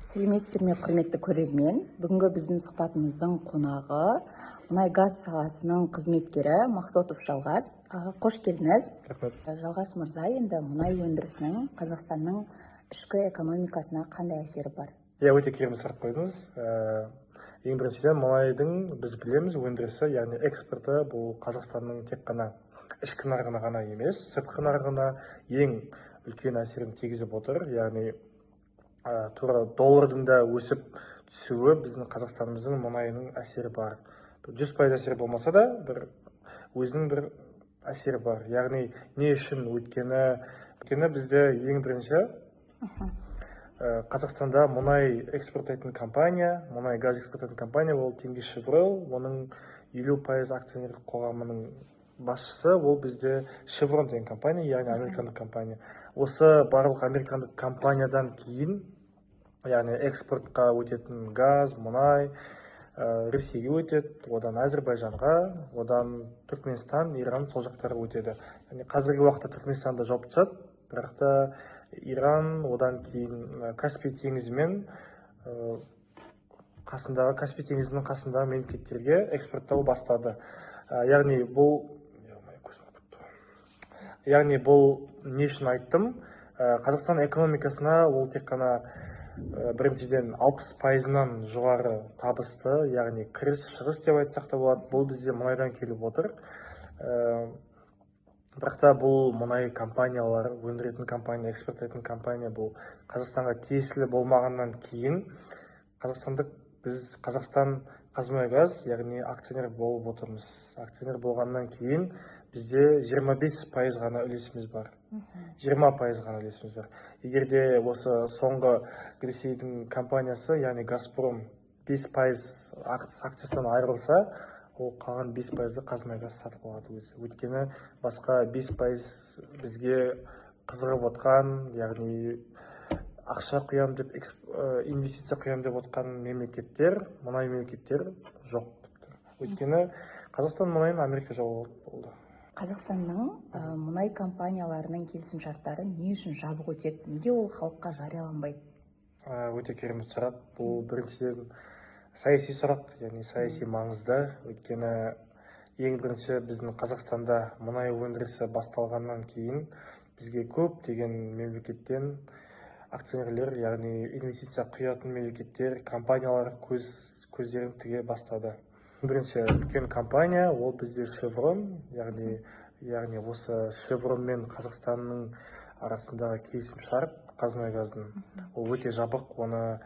Сәлеметсіздер ме, құрметті көрермен. Бүгінгі біздің сұхбатымыздың қонағы мұнай газ саласының қызметкері Мақсотов Жалғас. Қош келдіңіз. Рахмет. Жалғас мырза, енді мұнай өндірісінің Қазақстанның ішкі экономикасына қандай әсері бар? Өте керемет сұрақ қойдыңыз. Ең біріншіден мұнайдың біз білеміз өндірісі, яғни экспорты бұл Қазақстанның тек қана ішкі нарығына ғана емес, сыртқы нарығына ең үлкен әсерін тигізіп отыр. Яғни тура доллардың да өсіп түсуі біздің Қазақстанымыздың мұнайының әсері бар. 100% әсері болмаса да өзінің бір әсері бар. Яғни не үшін? Өйткені бізде ең бірінші Қазақстанда мұнай экспорттайтын компания, мұнай газ экспорттайтын компания ол Теңізшевройл, оның 50% акционерлік қоғамының басшысы ол бізде Шеврон деген компания, яғни американдық компания. Осы барлық американдық компаниядан кейін, яғни экспортқа өтетін газ, мұнай Ресейге өтеді, одан Әзірбайжанға, одан Түркменстан, Иран сол жақтарға өтеді. Қазіргі уақытта Түркменстанда жауып тастады, бірақ та Иран, одан кейін Каспий теңізімен Каспий теңізінің қасындағы мемлекеттерге экспорттау бастады. Яғни бұл не үшін айттым? Қазақстан экономикасына ол тек қана біріншіден 60%-нан жоғары табысты, яғни кіріс шығыс деп айтсақ та болады. Бұл бізде мұнайдан келіп отыр. Бірақ та бұл мұнай компаниялар, өндіретін компания, экспорттайтын компания бұл Қазақстанға тиесілі болмағаннан кейін біз Қазақстан Қазмұнайгаз, яғни акционер болып отырмыз. Акционер болғаннан кейін бізде 25% ғана үлесіміз бар. 20% ғана үлесіміз бар. Егерде осы соңғы Ресейдің компаниясы, яғни Газпром 5% акциясынан айырылса, ол қалған 5%-ді Қазмұнайгаз сатып алады өзі. Өйткені басқа 5% бізге қызығып отқан, яғни ақша құям деп, инвестиция құям деп отқан мемлекеттер, мұнай мемлекеттер жоқ. Өйткені Қазақстан мұнайын Америка жауып болды. Қазақстанның мұнай компанияларының келісім шарттары не үшін жабық өтеді? Неге ол халыққа жарияланбайды? Өте керемет сұрақ. Бұл біріншіден саяси сұрақ, яғни саяси маңызды. Өйткені ең бірінші біздің Қазақстанда мұнай өндірісі басталғаннан кейін бізге көп деген мемлекеттен акционерлер, яғни инвестиция құятын мемлекеттер, компаниялар көздерін тіге бастады. Бірінші үлкен компания ол бізде Шеврон, яғни осы Шеврон мен Қазақстанның арасындағы келісім шарт Қазмұнайгаздың ол өте жабық, оны